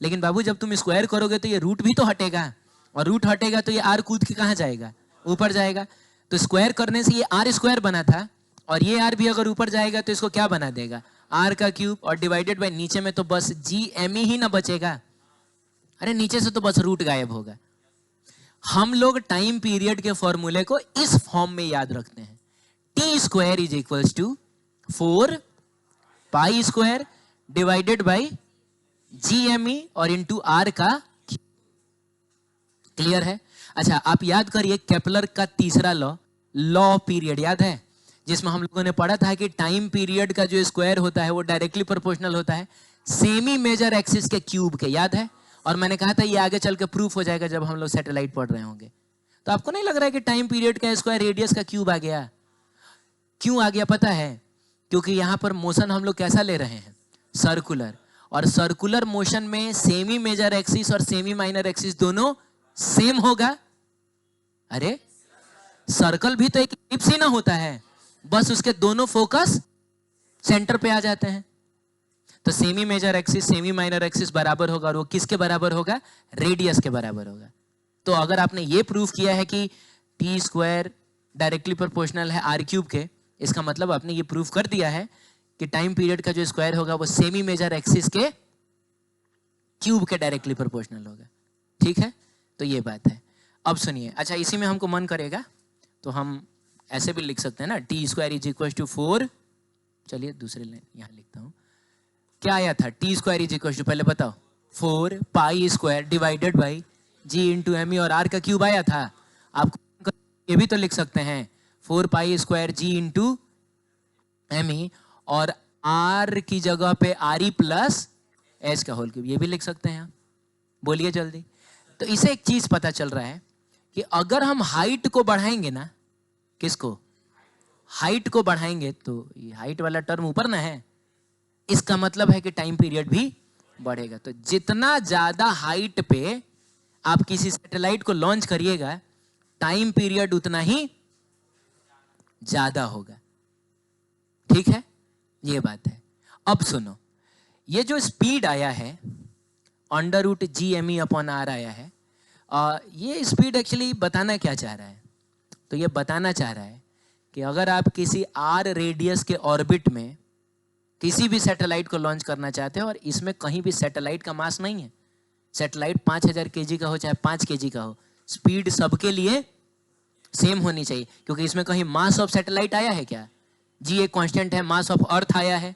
Speaker 1: लेकिन बाबू जब तुम स्क्वायर करोगे तो ये रूट भी तो हटेगा, और रूट हटेगा तो ये r कूद के कहाँ जाएगा, ऊपर जाएगा। तो स्क्वायर करने से ये r स्क्वायर बना था, और ये r भी अगर ऊपर जाएगा तो इसको क्या बना देगा, r का क्यूब, और डिवाइडेड बाय नीचे में तो बस Gme ही ना बचेगा, अरे नीचे से तो बस रूट गायब होगा। हम लोग टाइम पीरियड के फॉर्मूले को इस फॉर्म में याद रखते हैं, T square is equal to 4 pi square divided by Gme और इंटू r का। क्लियर है? अच्छा, आप याद करिए केपलर का तीसरा लॉ ऑफ पीरियड याद है, जिसमें हम लोगों ने पढ़ा था कि टाइम पीरियड का जो स्क्वायर होता है वो डायरेक्टली प्रोपोर्शनल होता है सेमी मेजर एक्सिस के क्यूब के, याद है। और मैंने कहा था ये आगे चल के प्रूफ हो जाएगा जब हम लोग सैटेलाइट पढ़ रहे होंगे। तो आपको नहीं लग रहा है कि टाइम पीरियड का स्क्वायर रेडियस का क्यूब आ गया? क्यों आ गया पता है? क्योंकि यहां पर मोशन हम लोग कैसा ले रहे हैं, सर्कुलर, और सर्कुलर मोशन में सेमी मेजर एक्सिस और सेमी माइनर एक्सिस दोनों सेम होगा। अरे सर्कल भी तो एक इलिप्स ही ना होता है, बस उसके दोनों फोकस सेंटर पे आ जाते हैं। तो semi major axis semi minor axis बराबर होगा, और वो किसके बराबर होगा, रेडियस के बराबर होगा। तो अगर आपने ये प्रूफ किया है कि टी स्क्वायर डायरेक्टली प्रोपोर्शनल है आर क्यूब के, इसका मतलब आपने ये प्रूफ कर दिया है कि टाइम पीरियड का जो स्क्वायर होगा वो सेमी मेजर एक्सिस के क्यूब के डायरेक्टली प्रोपोर्शनल होगा। ठीक है, तो ये बात है। अब सुनिए, अच्छा इसी में हमको मन करेगा तो हम ऐसे भी लिख सकते हैं ना, T square is equal to 4, चलिए दूसरे लाइन यहाँ लिखता हूँ। क्या आया था, T square is equal to, पहले बताओ 4 pi square divided by G into M E, और आर का क्यूब आया था। आपको ये भी तो लिख सकते हैं 4 पाई स्क्वायर जी इंटू एम ई, और आर की जगह पे आर ई प्लस एच का होल क्यूब, ये भी लिख सकते हैं आप। बोलिए जल्दी। तो इसे एक चीज पता चल रहा है कि अगर हम हाइट को बढ़ाएंगे ना, किसको, हाइट को बढ़ाएंगे, तो ये हाइट वाला टर्म ऊपर ना है, इसका मतलब है कि टाइम पीरियड भी बढ़ेगा। तो जितना ज्यादा हाइट पे आप किसी सैटेलाइट को लॉन्च करिएगा, टाइम पीरियड उतना ही ज्यादा होगा। ठीक है, ये बात है। अब सुनो, ये जो स्पीड आया है under root G M E upon R आया है, ये स्पीड एक्चुअली बताना क्या चाह रहा है? तो ये बताना चाह रहा है कि अगर आप किसी आर रेडियस के ऑर्बिट में किसी भी सैटेलाइट को लॉन्च करना चाहते हो, और इसमें कहीं भी सैटेलाइट का मास नहीं है, सैटेलाइट 5000 केजी का हो चाहे 5 केजी का हो, स्पीड सबके लिए सेम होनी चाहिए, क्योंकि इसमें कहीं मास ऑफ सैटेलाइट आया है क्या? जी एक कांस्टेंट है, मास ऑफ अर्थ आया है,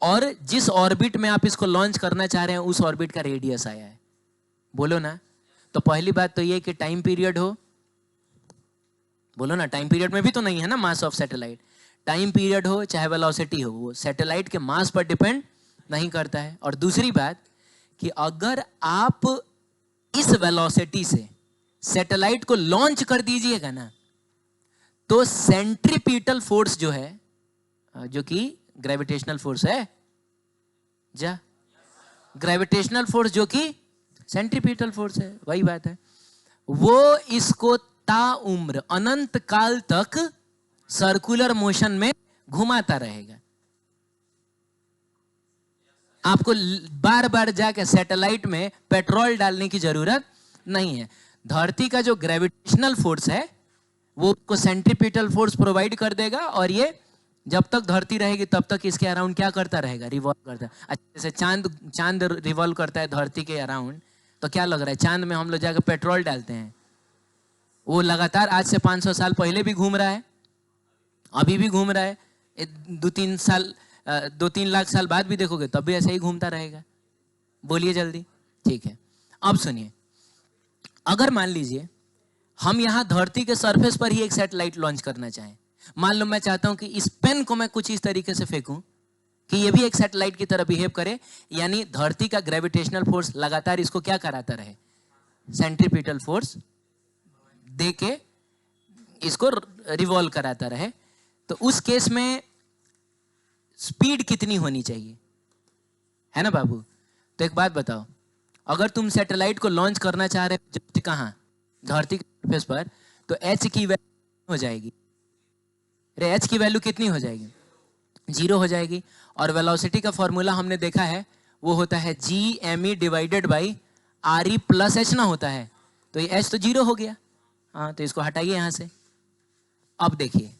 Speaker 1: और जिस ऑर्बिट में आप इसको लॉन्च करना चाह रहे हैं उस ऑर्बिट का रेडियस आया है। बोलो ना। तो पहली बात तो ये कि टाइम पीरियड हो, बोलो ना, टाइम पीरियड में भी तो नहीं है ना mass of satellite. Time period हो चाहे वेलोसिटी हो, वो सैटेलाइट के मास पर डिपेंड नहीं करता है। और दूसरी बात कि अगर आप इस वेलोसिटी से सैटेलाइट को लॉन्च कर दीजिएगा ना, तो सेंट्रीपिटल फोर्स जो है, जो कि ग्रेविटेशनल फोर्स है, जा ग्रेविटेशनल फोर्स जो कि सेंट्रीपिटल फोर्स है, वही बात है, वो इसको ताउम्र अनंत काल तक सर्कुलर मोशन में घुमाता रहेगा। आपको बार बार जाके सैटेलाइट में पेट्रोल डालने की जरूरत नहीं है। धरती का जो ग्रेविटेशनल फोर्स है वो उसको सेंट्रीपिटल फोर्स प्रोवाइड कर देगा, और ये जब तक धरती रहेगी तब तक इसके अराउंड क्या करता रहेगा, रिवॉल्व करता है। अच्छा, जैसे चांद रिवॉल्व करता है धरती के अराउंड, तो क्या लग रहा है, चांद में हम लोग जाकर पेट्रोल डालते हैं, वो लगातार आज से 500 साल पहले भी घूम रहा है, अभी भी घूम रहा है, 2-3 लाख साल बाद भी देखोगे तब भी ऐसे ही घूमता रहेगा। बोलिए जल्दी। ठीक है, अब सुनिए, अगर मान लीजिए हम यहां धरती के सरफेस पर ही एक सैटेलाइट लॉन्च करना चाहें, मान लो मैं चाहता हूं कि इस पेन को मैं कुछ इस तरीके से फेंकूं कि ये भी एक सैटेलाइट की तरह बिहेव करे, यानी धरती का ग्रेविटेशनल फोर्स लगातार इसको क्या कराता रहे, सेंट्रीपिटल फोर्स दे के इसको रिवॉल्व कराता रहे। तो उस केस में स्पीड कितनी होनी चाहिए, है ना बाबू? तो एक बात बताओ, अगर तुम सैटेलाइट को लॉन्च करना चाह रहे हो जस्ट कहां, धरती के सरफेस पर, तो एच की वैल्यू हो जाएगी, अरे एच की वैल्यू कितनी हो जाएगी, 0 हो जाएगी। और वेलोसिटी का फॉर्मूला हमने देखा है, वो होता है G M E divided by R E plus H ना होता है, तो ये एच तो 0 हो गया। हाँ, तो इसको हटाइए यहां से। अब देखिए,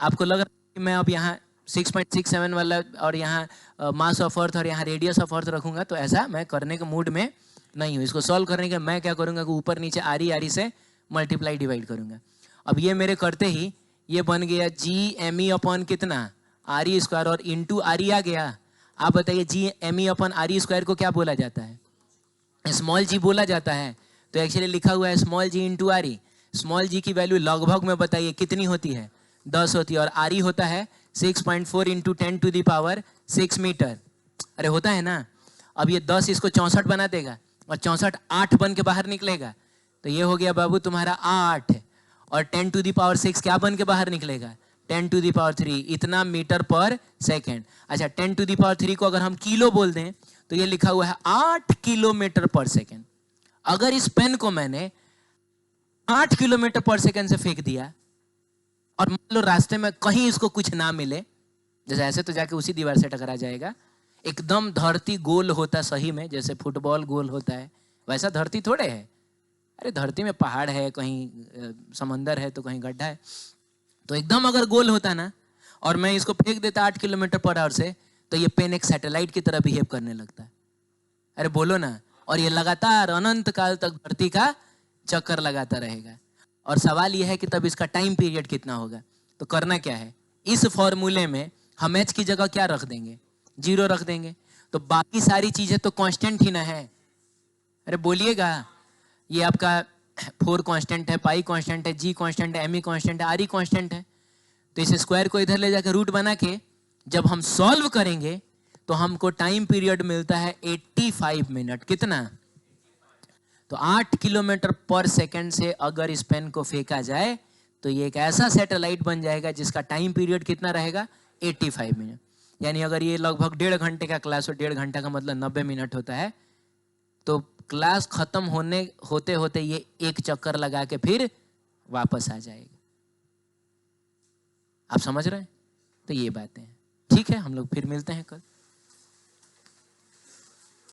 Speaker 1: आपको लग रहा है कि मैं अब यहाँ 6.67 वाला और यहाँ मास ऑफ अर्थ और यहाँ रेडियस ऑफ अर्थ रखूंगा, तो ऐसा मैं करने के मूड में नहीं हूँ। इसको सॉल्व करने के मैं क्या करूंगा कि ऊपर नीचे आरी से मल्टीप्लाई डिवाइड करूंगा। अब ये मेरे करते ही ये बन गया जी एम ई अपॉन कितना, आर ई स्क्वायर, और इंटू आर ई आ गया। आप बताइए G M E upon R E square को क्या बोला जाता है, स्मॉल जी बोला जाता है। तो एक्चुअली लिखा हुआ है स्मॉल जी इंटू आर ई। स्मॉल जी की वैल्यू लगभग में बताइए कितनी होती है, 10 होती है, और आर ई होता है 6.4 इंटू 10⁶ मीटर। अरे होता है ना। अब ये 10 इसको 64 बना देगा, और 64 8 बन के बाहर निकलेगा, तो ये हो गया बाबू तुम्हारा 8, और 10⁶ क्या बन के बाहर निकलेगा, 10⁻³ इतना मीटर पर सेकेंड। अच्छा, 10⁻³ को अगर हम किलो बोल दें तो ये लिखा हुआ है 8 किलोमीटर पर सेकेंड। अगर इस पेन को मैंने 8 किलोमीटर पर सेकेंड से फेंक दिया, और मान लो रास्ते में कहीं इसको कुछ ना मिले, जैसे ऐसे तो जाके उसी दीवार से टकरा जाएगा, एकदम धरती गोल होता सही में, जैसे फुटबॉल गोल होता है वैसा धरती थोड़े है। अरे धरती में पहाड़ है, कहीं समंदर है, तो कहीं गड्ढा है, तो एकदम अगर गोल होता ना, और मैं इसको फेंक देता 8 किलोमीटर पर आवर से, तो ये पेन एक सैटेलाइट की तरह बिहेव करने लगता है। अरे बोलो ना। और ये लगातार अनंत काल तक धरती का चक्कर लगाता रहेगा। और सवाल यह है कि तब इसका टाइम पीरियड कितना होगा। तो करना क्या है, इस फॉर्मूले में हम एच की जगह क्या रख देंगे, 0 रख देंगे। तो बाकी सारी चीजें तो कांस्टेंट ही ना है। अरे बोलिएगा, ये आपका 4 कांस्टेंट है, पाई कांस्टेंट है, जी कांस्टेंट है, एम ई कांस्टेंट है, आर ई कांस्टेंट है। तो इस स्क्वायर को इधर ले जाकर रूट बना के जब हम सॉल्व करेंगे तो हमको टाइम पीरियड मिलता है 85 मिनट। कितना? तो 8 किलोमीटर पर सेकंड से अगर इस पेन को फेंका जाए तो ये एक ऐसा सैटेलाइट बन जाएगा जिसका टाइम पीरियड कितना रहेगा? 85 मिनट। यानी अगर ये लगभग 1.5 घंटे का क्लास हो, 1.5 घंटा का मतलब 90 मिनट होता है, तो क्लास खत्म होते होते ये एक चक्कर लगा के फिर वापस आ जाएगा। आप समझ रहे हैं? तो ये बातें हैं। ठीक है, हम लोग फिर मिलते हैं कल।